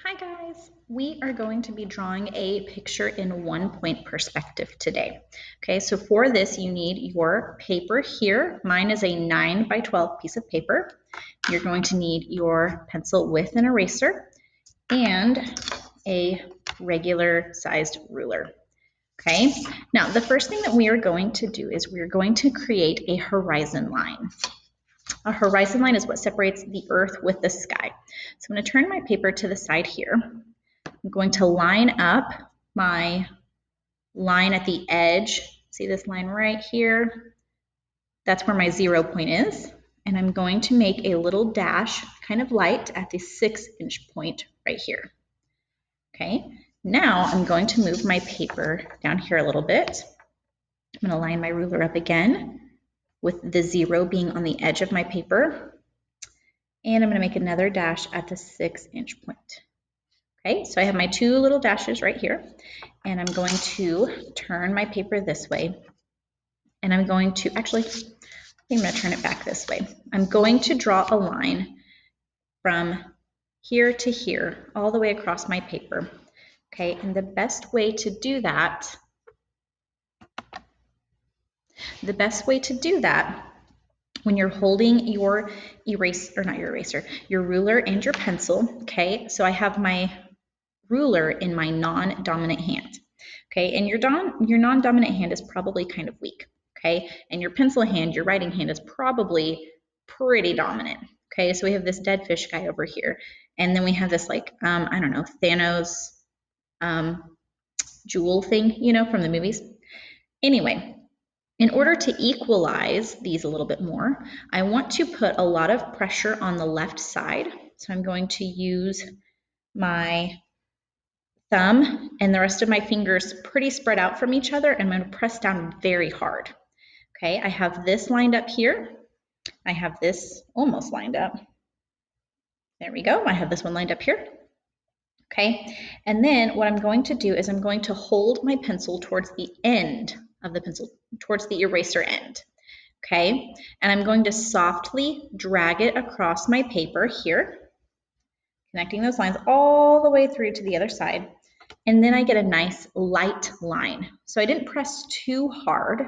Hi guys, we are going to be drawing a picture in 1 point perspective today. Okay, so for this you need your paper here. Mine is a 9 by 12 piece of paper. You're going to need your pencil with an eraser and a regular sized ruler. Okay, now the first thing that we are going to do is we're going to create a horizon line. A horizon line is what separates the earth with the sky. So I'm going to turn my paper to the side here. I'm going to line up my line at the edge. See this line right here? That's where my 0 point is. And I'm going to make a little dash, kind of light, at the 6-inch point right here. Okay, now I'm going to move my paper down here a little bit. I'm going to line my ruler up again with the 0 being on the edge of my paper. And I'm going to make another dash at the 6-inch point. Okay, so I have my two little dashes right here, and I'm going to turn my paper this way, and I'm going to, actually, I think I'm going to turn it back this way. I'm going to draw a line from here to here, all the way across my paper. Okay, and the best way to do that, when you're holding your your ruler and your pencil, okay, so I have my ruler in my non-dominant hand, okay, and your non-dominant hand is probably kind of weak, okay, and your pencil hand, your writing hand, is probably pretty dominant, okay, so we have this dead fish guy over here, and then we have this like, I don't know, Thanos jewel thing, you know, from the movies. Anyway, in order to equalize these a little bit more, I want to put a lot of pressure on the left side, so I'm going to use my thumb and the rest of my fingers pretty spread out from each other, and I'm going to press down very hard. Okay, I have this lined up here. I have this almost lined up. There we go. I have this one lined up here. Okay, and then what I'm going to do is I'm going to hold my pencil towards the end of the pencil, towards the eraser end. Okay, and I'm going to softly drag it across my paper here, connecting those lines all the way through to the other side. And then I get a nice light line. So I didn't press too hard,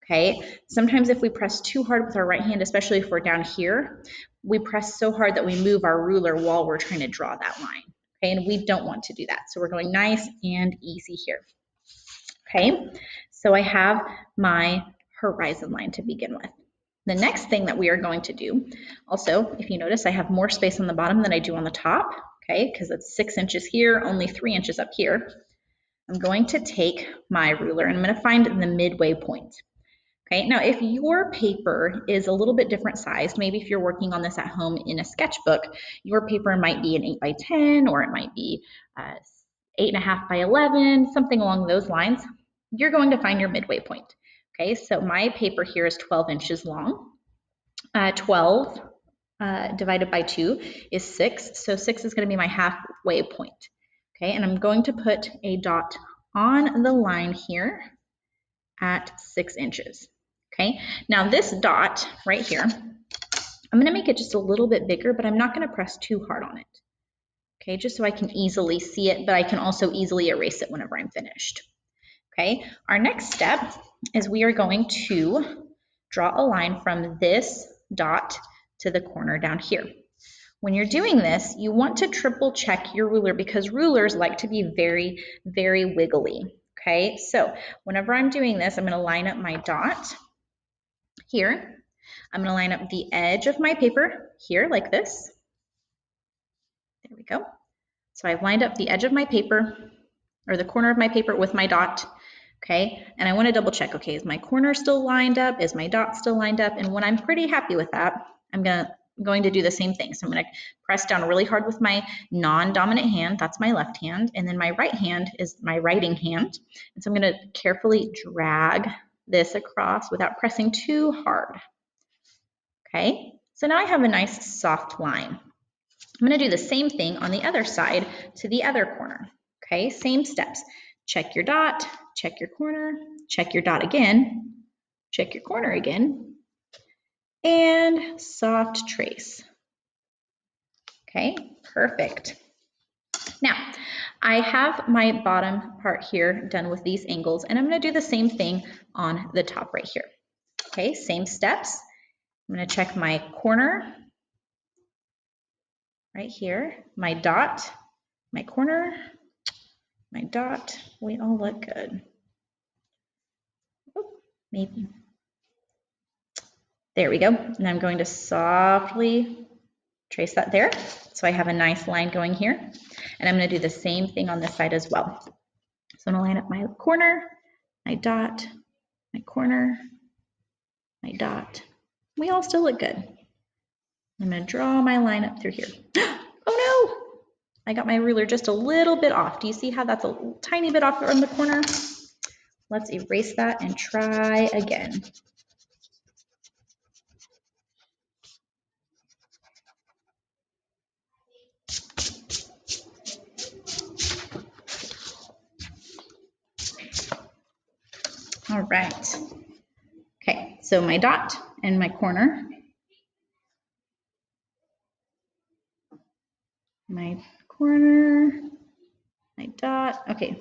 okay? Sometimes if we press too hard with our right hand, especially if we're down here, we press so hard that we move our ruler while we're trying to draw that line, okay? And we don't want to do that. So we're going nice and easy here, okay? So I have my horizon line to begin with. The next thing that we are going to do, also, if you notice, I have more space on the bottom than I do on the top, okay, because it's 6 inches here, only 3 inches up here. I'm going to take my ruler and I'm going to find the midway point. Okay, now if your paper is a little bit different sized, maybe if you're working on this at home in a sketchbook, your paper might be an 8 by 10 or it might be 8.5 by 11, something along those lines. You're going to find your midway point. Okay, so my paper here is 12 inches long. 12 divided by 2 is 6, so 6 is going to be my halfway point. Okay, and I'm going to put a dot on the line here at 6 inches. Okay, now this dot right here, I'm going to make it just a little bit bigger, but I'm not going to press too hard on it. Okay, just so I can easily see it, but I can also easily erase it whenever I'm finished. Okay, our next step is we are going to draw a line from this dot to the corner down here. When you're doing this, you want to triple check your ruler because rulers like to be very, very wiggly. Okay, so whenever I'm doing this, I'm going to line up my dot here. I'm going to line up the edge of my paper here like this. There we go. So I've lined up the edge of my paper, or the corner of my paper with my dot. Okay, and I want to double check, okay, is my corner still lined up? Is my dot still lined up? And when I'm pretty happy with that, I'm going to do the same thing. So I'm going to press down really hard with my non-dominant hand, that's my left hand, and then my right hand is my writing hand. And so I'm going to carefully drag this across without pressing too hard. Okay, so now I have a nice soft line. I'm going to do the same thing on the other side to the other corner. Okay, same steps. Check your dot, check your corner, check your dot again, check your corner again, and soft trace. Okay, perfect. Now, I have my bottom part here done with these angles, and I'm going to do the same thing on the top right here. Okay, same steps. I'm going to check my corner right here, my dot, my corner, my dot. We all look good. Oh, maybe. There we go. And I'm going to softly trace that there. So I have a nice line going here. And I'm going to do the same thing on this side as well. So I'm going to line up my corner, my dot, my corner, my dot. We all still look good. I'm going to draw my line up through here. Oh no! I got my ruler just a little bit off. Do you see how that's a tiny bit off on the corner? Let's erase that and try again. All right. Okay, so my dot and my corner. My corner, my dot. Okay.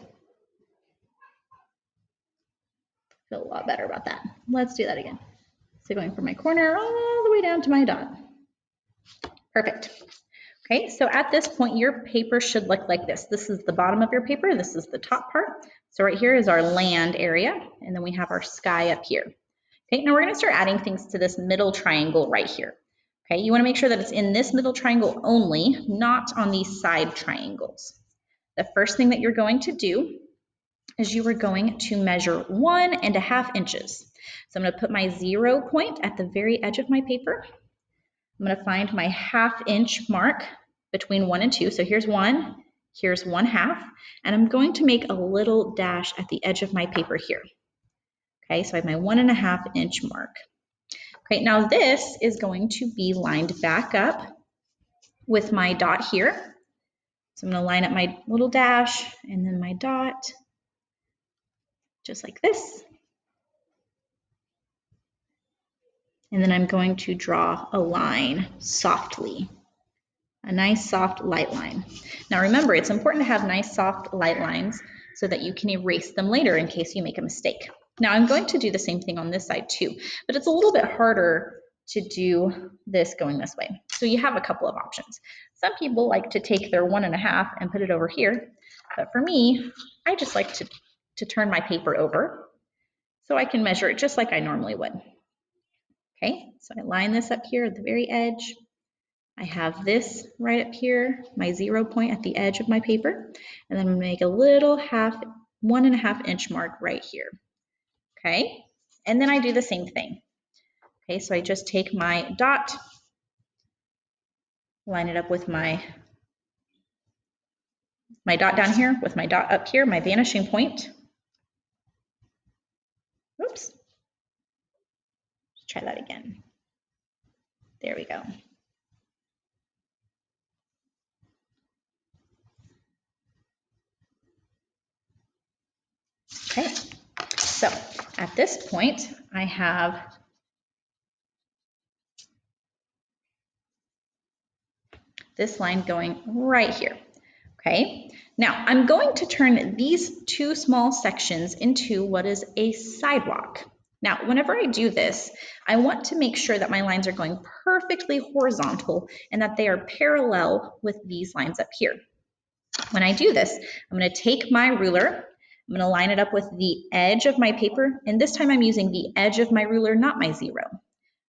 Feel a lot better about that. Let's do that again. So going from my corner all the way down to my dot. Perfect. Okay, so at this point, your paper should look like this. This is the bottom of your paper. This is the top part. So right here is our land area, and then we have our sky up here. Okay, now we're going to start adding things to this middle triangle right here. Okay, you want to make sure that it's in this middle triangle only, not on these side triangles. The first thing that you're going to do is you are going to measure 1.5 inches. So I'm going to put my 0 point at the very edge of my paper. I'm going to find my 1/2 inch mark between 1 and 2. So here's 1, here's 1/2, and I'm going to make a little dash at the edge of my paper here. Okay, so I have my 1.5 inch mark. Okay, now this is going to be lined back up with my dot here. So I'm going to line up my little dash and then my dot, just like this. And then I'm going to draw a line softly, a nice soft light line. Now remember, it's important to have nice soft light lines so that you can erase them later in case you make a mistake. Now I'm going to do the same thing on this side too, but it's a little bit harder to do this going this way. So you have a couple of options. Some people like to take their 1.5 and put it over here, but for me, I just like to turn my paper over so I can measure it just like I normally would. Okay, so I line this up here at the very edge. I have this right up here, my 0 point at the edge of my paper, and then I'm going to make a little 1.5 inch mark right here. Okay, and then I do the same thing. Okay, so I just take my dot, line it up with my dot down here, with my dot up here, my vanishing point. Oops. Let's try that again. There we go. Okay, so at this point, I have this line going right here. Okay, now I'm going to turn these two small sections into what is a sidewalk. Now, whenever I do this, I want to make sure that my lines are going perfectly horizontal and that they are parallel with these lines up here. When I do this, I'm going to take my ruler, I'm going to line it up with the edge of my paper, and this time I'm using the edge of my ruler, not my 0.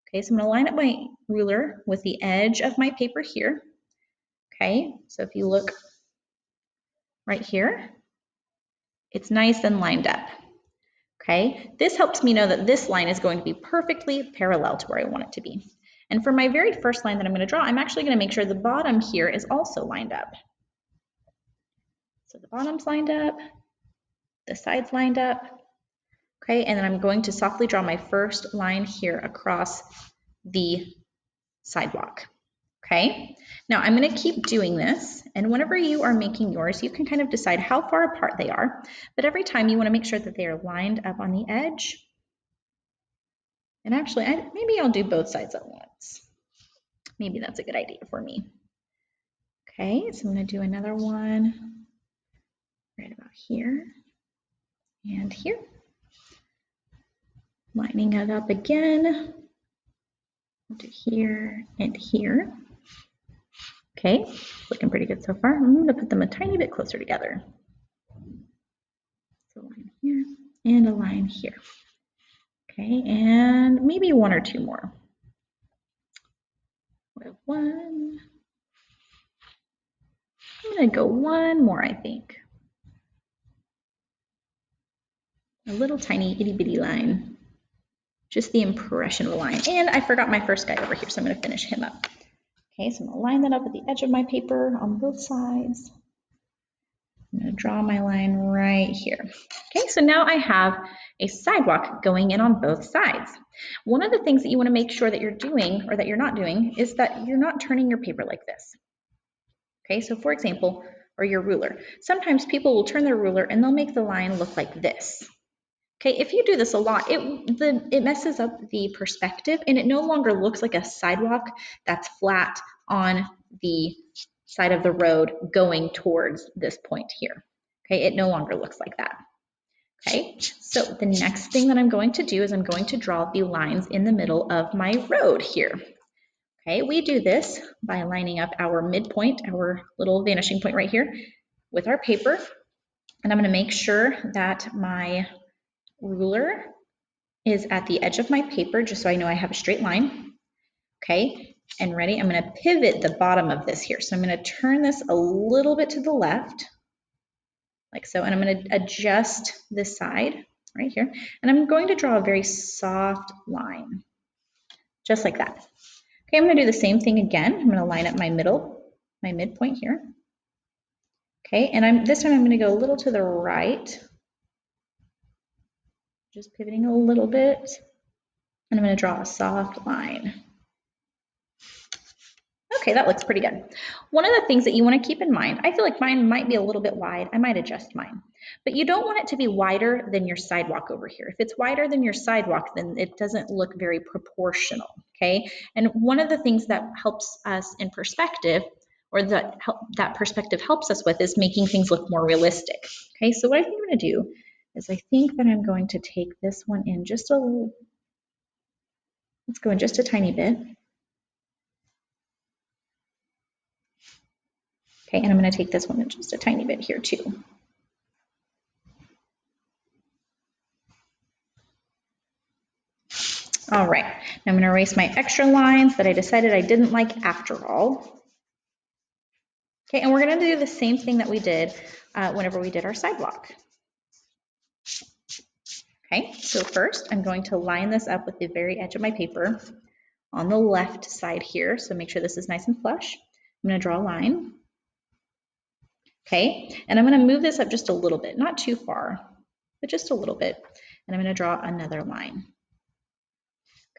Okay, so I'm going to line up my ruler with the edge of my paper here. Okay, so if you look right here, it's nice and lined up. Okay, this helps me know that this line is going to be perfectly parallel to where I want it to be. And for my very first line that I'm going to draw, I'm actually going to make sure the bottom here is also lined up. So the bottom's lined up, the side's lined up. Okay, and then I'm going to softly draw my first line here across the sidewalk. Okay, now I'm going to keep doing this, and whenever you are making yours, you can kind of decide how far apart they are, but every time you want to make sure that they are lined up on the edge. And actually, maybe I'll do both sides at once. Maybe that's a good idea for me. Okay, so I'm going to do another one right about here and here. Lining it up again. We'll do here and here. Okay, looking pretty good so far. I'm going to put them a tiny bit closer together. So a line here and a line here. Okay, and maybe one or two more. We have one. I'm going to go one more, I think. A little tiny itty bitty line. Just the impression of a line. And I forgot my first guy over here, so I'm going to finish him up. Okay, so I'm going to line that up at the edge of my paper on both sides. I'm going to draw my line right here. Okay, so now I have a sidewalk going in on both sides. One of the things that you want to make sure that you're doing or that you're not doing is that you're not turning your paper like this. Okay, so for example, or your ruler. Sometimes people will turn their ruler and they'll make the line look like this. Okay, if you do this a lot, it messes up the perspective and it no longer looks like a sidewalk that's flat on the side of the road going towards this point here. Okay, it no longer looks like that. Okay, so the next thing that I'm going to do is I'm going to draw the lines in the middle of my road here. Okay, we do this by lining up our midpoint, our little vanishing point right here with our paper. And I'm going to make sure that my ruler is at the edge of my paper just so I know I have a straight line. Okay, and ready? I'm going to pivot the bottom of this here. So I'm going to turn this a little bit to the left, like so, and I'm going to adjust this side right here. And I'm going to draw a very soft line, just like that. Okay, I'm going to do the same thing again. I'm going to line up my midpoint here. Okay, and this time I'm going to go a little to the right, just pivoting a little bit, and I'm going to draw a soft line. Okay, that looks pretty good. One of the things that you want to keep in mind, I feel like mine might be a little bit wide. I might adjust mine. But you don't want it to be wider than your sidewalk over here. If it's wider than your sidewalk, then it doesn't look very proportional, okay? And one of the things that helps us in perspective, or that perspective helps us with, is making things look more realistic, okay? So what I think I'm going to do is I think that I'm going to take this one in just a little, let's go in just a tiny bit. Okay, and I'm going to take this one in just a tiny bit here too. All right, now I'm going to erase my extra lines that I decided I didn't like after all. Okay, and we're going to do the same thing that we did whenever we did our sidewalk. Okay, so first I'm going to line this up with the very edge of my paper on the left side here. So make sure this is nice and flush. I'm going to draw a line. Okay, and I'm going to move this up just a little bit, not too far, but just a little bit. And I'm going to draw another line.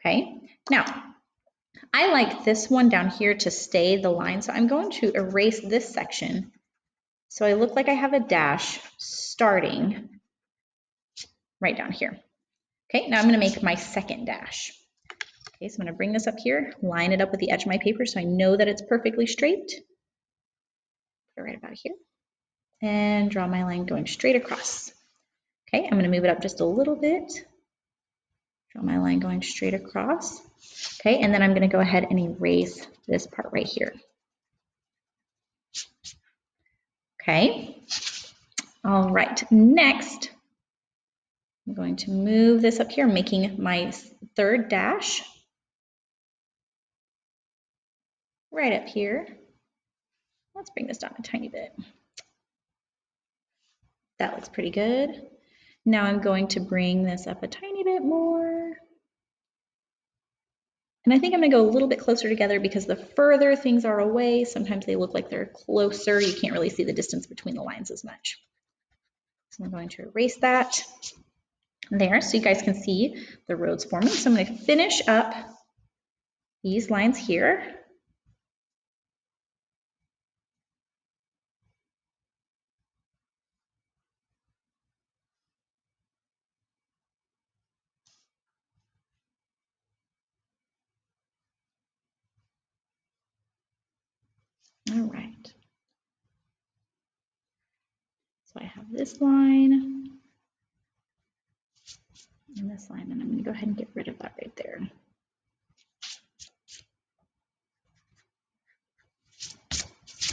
Okay, now I like this one down here to stay the line, so I'm going to erase this section so I look like I have a dash starting right down here. Okay, now I'm going to make my second dash. Okay, so I'm going to bring this up here, line it up with the edge of my paper so I know that it's perfectly straight. Put it right about here, and draw my line going straight across. Okay, I'm going to move it up just a little bit. Draw my line going straight across. Okay, and then I'm going to go ahead and erase this part right here. Okay, all right, next I'm going to move this up here, making my third dash right up here. Let's bring this down a tiny bit. That looks pretty good. Now I'm going to bring this up a tiny bit more. And I think I'm going to go a little bit closer together because the further things are away, sometimes they look like they're closer. You can't really see the distance between the lines as much. So I'm going to erase that there so you guys can see the roads forming. So I'm going to finish up these lines here. All right. So I have this line and this line, and I'm going to go ahead and get rid of that right there.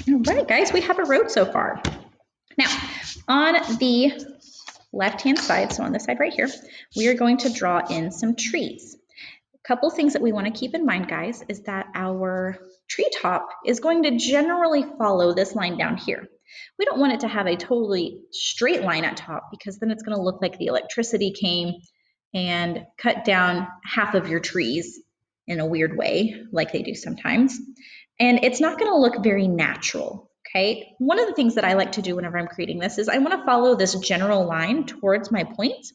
All right, guys, we have a road so far. Now, on the left-hand side, so on this side right here, we are going to draw in some trees. A couple things that we want to keep in mind, guys, is that our treetop is going to generally follow this line down here. We don't want it to have a totally straight line at top because then it's going to look like the electricity came and cut down half of your trees in a weird way, like they do sometimes. And it's not going to look very natural. Okay, one of the things that I like to do whenever I'm creating this is I want to follow this general line towards my point.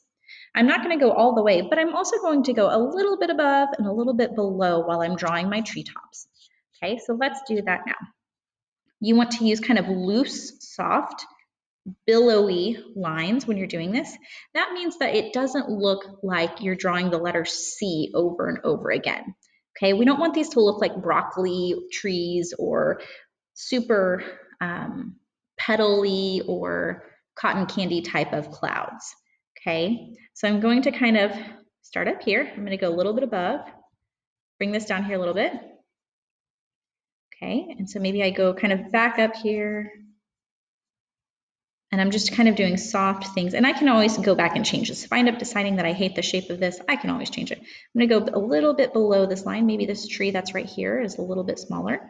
I'm not going to go all the way, but I'm also going to go a little bit above and a little bit below while I'm drawing my treetops. Okay, so let's do that now. You want to use kind of loose, soft, billowy lines when you're doing this. That means that it doesn't look like you're drawing the letter C over and over again. Okay, we don't want these to look like broccoli trees or super petally or cotton candy type of clouds. Okay, so I'm going to kind of start up here. I'm going to go a little bit above, bring this down here a little bit. Okay, and so maybe I go kind of back up here. And I'm just kind of doing soft things. And I can always go back and change this. If I end up deciding that I hate the shape of this, I can always change it. I'm going to go a little bit below this line. Maybe this tree that's right here is a little bit smaller.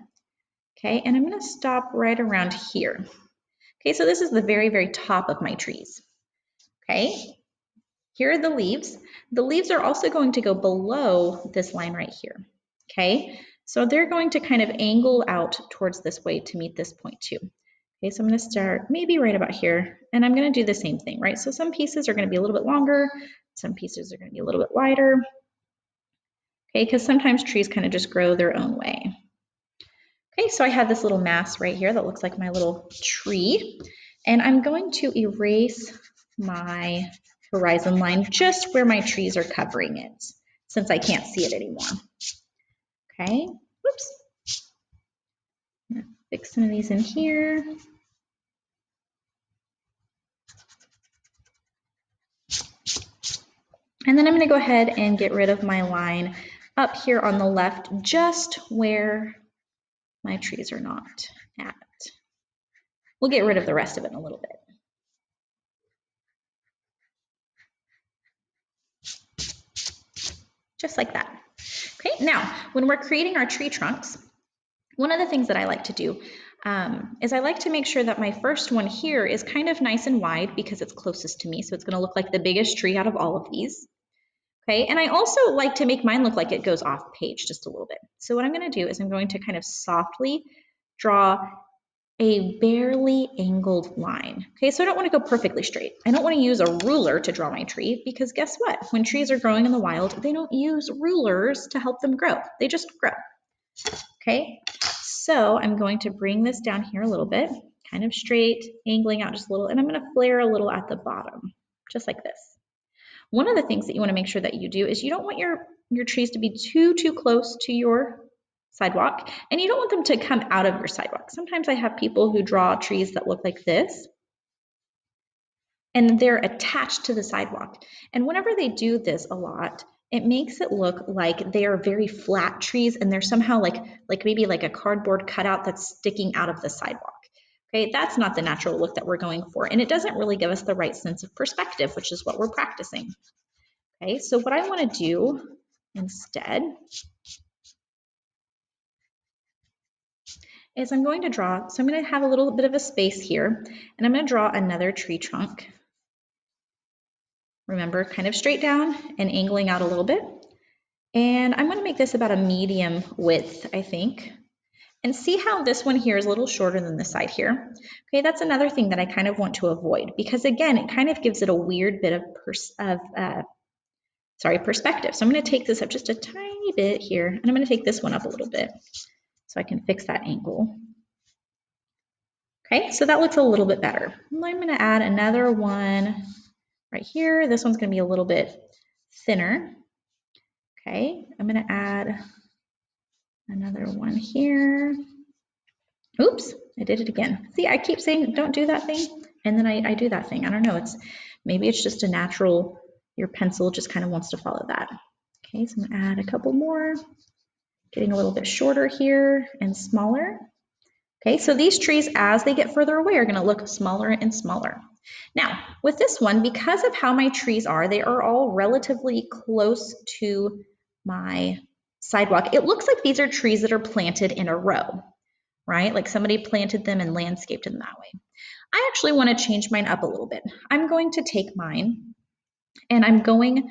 Okay, and I'm going to stop right around here. Okay, so this is the very, very top of my trees. Okay, here are the leaves. The leaves are also going to go below this line right here. Okay, so they're going to kind of angle out towards this way to meet this point too. Okay, so I'm going to start maybe right about here, and I'm going to do the same thing, right? So some pieces are going to be a little bit longer, some pieces are going to be a little bit wider. Okay, because sometimes trees kind of just grow their own way. Okay, so I have this little mass right here that looks like my little tree, and I'm going to erase my horizon line just where my trees are covering it, since I can't see it anymore. Okay, whoops. I'm going to fix some of these in here. And then I'm going to go ahead and get rid of my line up here on the left, just where my trees are not at. We'll get rid of the rest of it in a little bit. Just like that. Okay, now when we're creating our tree trunks, one of the things that I like to do is I like to make sure that my first one here is kind of nice and wide because it's closest to me. So it's going to look like the biggest tree out of all of these. Okay, and I also like to make mine look like it goes off page just a little bit. So what I'm going to do is I'm going to kind of softly draw a barely angled line. Okay, so I don't want to go perfectly straight. I don't want to use a ruler to draw my tree because guess what? When trees are growing in the wild, they don't use rulers to help them grow. They just grow. Okay, so I'm going to bring this down here a little bit, kind of straight, angling out just a little, and I'm going to flare a little at the bottom, just like this. One of the things that you want to make sure that you do is you don't want your trees to be too close to your sidewalk, and you don't want them to come out of your sidewalk. Sometimes I have people who draw trees that look like this, and they're attached to the sidewalk. And whenever they do this a lot, it makes it look like they are very flat trees, and they're somehow like maybe like a cardboard cutout that's sticking out of the sidewalk. Okay, that's not the natural look that we're going for, and it doesn't really give us the right sense of perspective, which is what we're practicing. Okay, so what I want to do instead is I'm going to draw, so I'm going to have a little bit of a space here, and I'm going to draw another tree trunk. Remember, kind of straight down and angling out a little bit. And I'm going to make this about a medium width, I think. And see how this one here is a little shorter than this side here. Okay, that's another thing that I kind of want to avoid because again, it kind of gives it a weird bit of perspective. So I'm going to take this up just a tiny bit here, and I'm going to take this one up a little bit so I can fix that angle. Okay, so that looks a little bit better. I'm going to add another one right here. This one's going to be a little bit thinner. Okay, I'm going to add another one here. Oops, I did it again. See, I keep saying don't do that thing, And then I do that thing. I don't know, maybe it's just a natural, your pencil just kind of wants to follow that. Okay, so I'm gonna add a couple more, getting a little bit shorter here and smaller. Okay, so these trees, as they get further away, are gonna look smaller and smaller. Now, with this one, because of how my trees are, they are all relatively close to my sidewalk. It looks like these are trees that are planted in a row, right? Like somebody planted them and landscaped them that way. I actually want to change mine up a little bit. I'm going to take mine and I'm going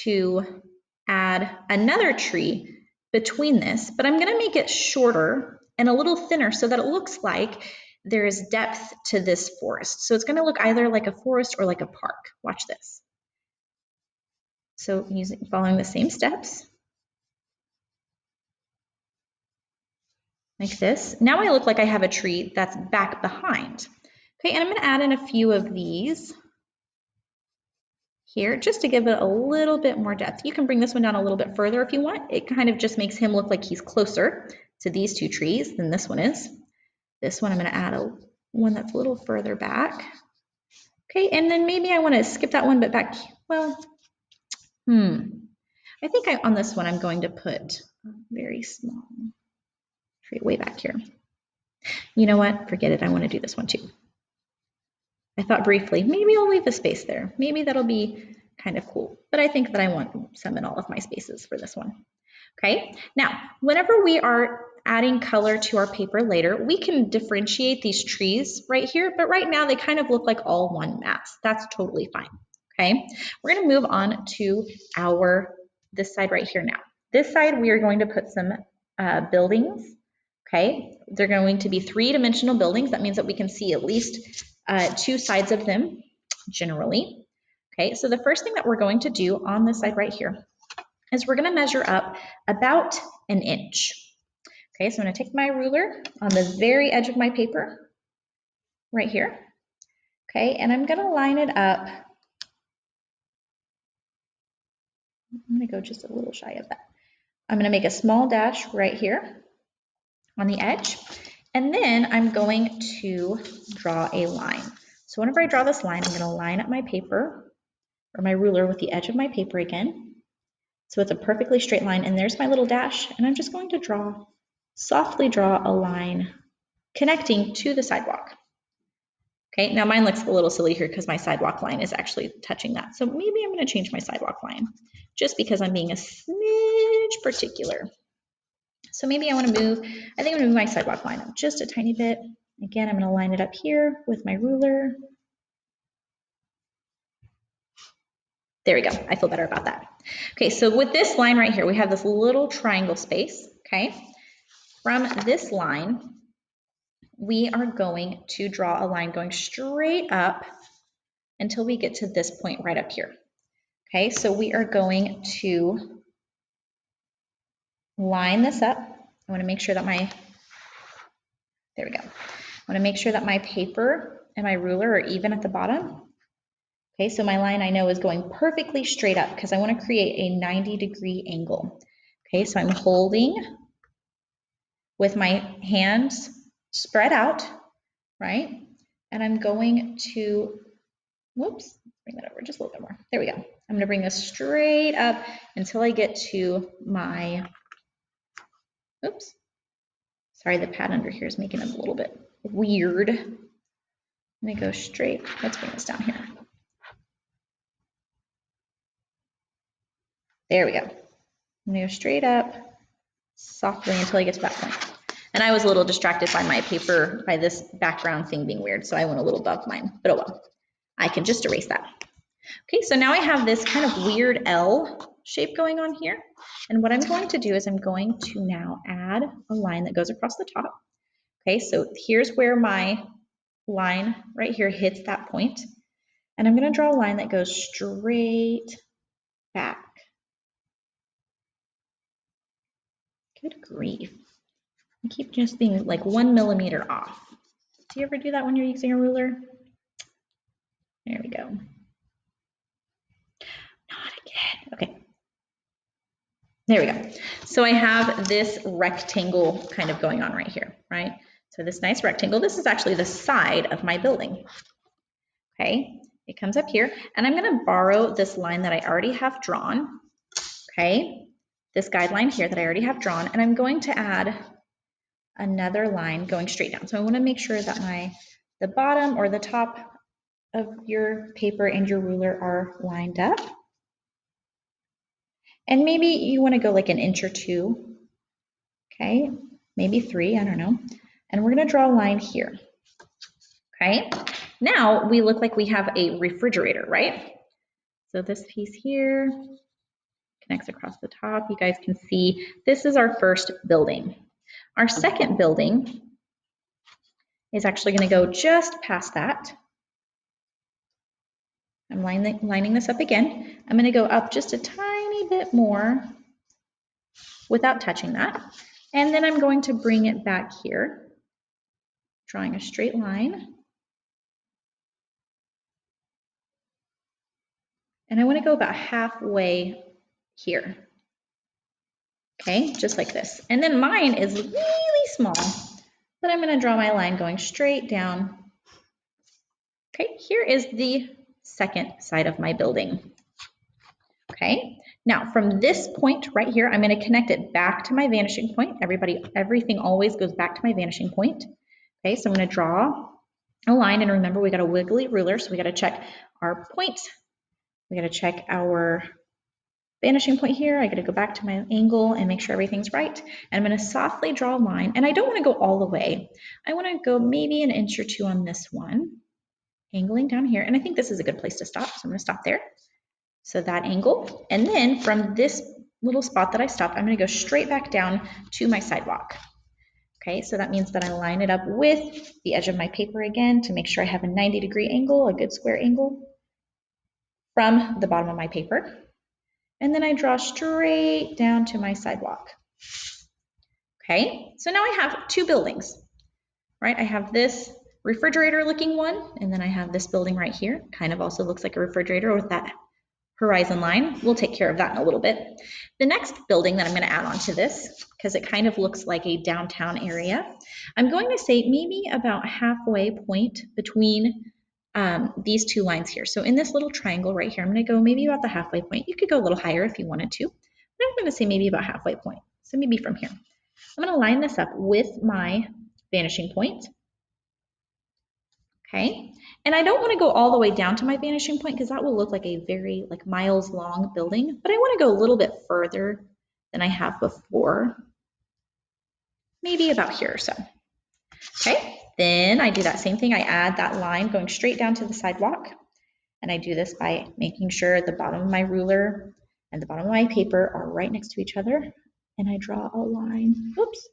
to add another tree between this, but I'm going to make it shorter and a little thinner so that it looks like there is depth to this forest. So it's going to look either like a forest or like a park. Watch this. So following the same steps, like this. Now I look like I have a tree that's back behind. Okay, and I'm going to add in a few of these here just to give it a little bit more depth. You can bring this one down a little bit further if you want. It kind of just makes him look like he's closer to these two trees than this one is. This one I'm going to add one that's a little further back. Okay, and then maybe I want to skip that one, but back, well, I think on this one I'm going to put a very small tree way back here. You know what? Forget it. I want to do this one too. I thought briefly, maybe I'll leave a space there. Maybe that'll be kind of cool. But I think that I want some in all of my spaces for this one. Okay, now, whenever we are adding color to our paper later, we can differentiate these trees right here, but right now they kind of look like all one mass. That's totally fine. Okay, we're going to move on to this side right here now. This side, we are going to put some buildings. Okay, they're going to be three-dimensional buildings. That means that we can see at least two sides of them generally. Okay, so the first thing that we're going to do on this side right here is we're going to measure up about an inch. Okay, so I'm going to take my ruler on the very edge of my paper right here. Okay, and I'm going to line it up. I'm going to go just a little shy of that. I'm going to make a small dash right here on the edge, and then I'm going to draw a line. So whenever I draw this line, I'm going to line up my paper or my ruler with the edge of my paper again. So it's a perfectly straight line, and there's my little dash, and I'm just going to softly draw a line connecting to the sidewalk. Okay, now mine looks a little silly here because my sidewalk line is actually touching that. So maybe I'm going to change my sidewalk line just because I'm being a smidge particular. So maybe I want to move, I think I'm going to move my sidewalk line up just a tiny bit. Again, I'm going to line it up here with my ruler. There we go. I feel better about that. Okay, so with this line right here, we have this little triangle space, okay? From this line, we are going to draw a line going straight up until we get to this point right up here. Okay, so we are going to line this up. I want to make sure that there we go. I want to make sure that my paper and my ruler are even at the bottom. Okay, so my line I know is going perfectly straight up because I want to create a 90-degree angle. Okay, so I'm holding with my hands spread out, right? And I'm going to, whoops, bring that over just a little bit more. There we go. I'm going to bring this straight up until I get to my, oops. Sorry, the pad under here is making it a little bit weird. Let me go straight. Let's bring this down here. There we go. I'm going to go straight up softly until I get to that point. And I was a little distracted by my paper, by this background thing being weird, so I went a little above mine, but oh well. I can just erase that. Okay, so now I have this kind of weird L shape going on here. And what I'm going to do is I'm going to now add a line that goes across the top. Okay, so here's where my line right here hits that point. And I'm going to draw a line that goes straight back. Good grief. I keep just being like 1 millimeter off. Do you ever do that when you're using a ruler? There we go. Not again. Okay. There we go. So I have this rectangle kind of going on right here, right? So this nice rectangle, this is actually the side of my building. okay? It comes up here, and I'm gonna borrow this line that I already have drawn, okay? This guideline here that I already have drawn, and I'm going to add another line going straight down. So I wanna make sure that the bottom or the top of your paper and your ruler are lined up. And maybe you wanna go like an inch or two, okay? Maybe 3, I don't know. And we're gonna draw a line here, okay? Now we look like we have a refrigerator, right? So this piece here connects across the top. You guys can see this is our first building. Our second building is actually gonna go just past that. I'm lining this up again. I'm gonna go up just a tiny bit more without touching that. And then I'm going to bring it back here, drawing a straight line. And I want to go about halfway here. Okay, just like this. And then mine is really small, but I'm going to draw my line going straight down. Okay, here is the second side of my building. Okay, now from this point right here, I'm going to connect it back to my vanishing point. Everything always goes back to my vanishing point. Okay, so I'm going to draw a line, and remember we got a wiggly ruler, so we got to check our point. We got to check our vanishing point here. I got to go back to my angle and make sure everything's right. And I'm going to softly draw a line, and I don't want to go all the way. I want to go maybe an inch or two on this one, angling down here. And I think this is a good place to stop, so I'm going to stop there. So that angle, and then from this little spot that I stopped, I'm going to go straight back down to my sidewalk. Okay, so that means that I line it up with the edge of my paper again to make sure I have a 90-degree angle, a good square angle from the bottom of my paper. And then I draw straight down to my sidewalk. Okay, so now I have two buildings, right? I have this refrigerator looking one, and then I have this building right here. Kind of also looks like a refrigerator with that horizon line. We'll take care of that in a little bit. The next building that I'm going to add on to this, because it kind of looks like a downtown area, I'm going to say maybe about halfway point between these two lines here. So in this little triangle right here, I'm going to go maybe about the halfway point. You could go a little higher if you wanted to, but I'm going to say maybe about halfway point. So maybe from here. I'm going to line this up with my vanishing point. Okay, and I don't want to go all the way down to my vanishing point because that will look like a very miles long building, but I want to go a little bit further than I have before, maybe about here or so. Okay, then I do that same thing. I add that line going straight down to the sidewalk, and I do this by making sure the bottom of my ruler and the bottom of my paper are right next to each other, and I draw a line. Oops,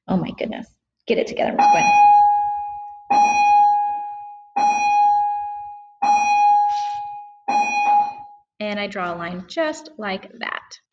oh my goodness, get it together, Miss Gwen. And I draw a line just like that.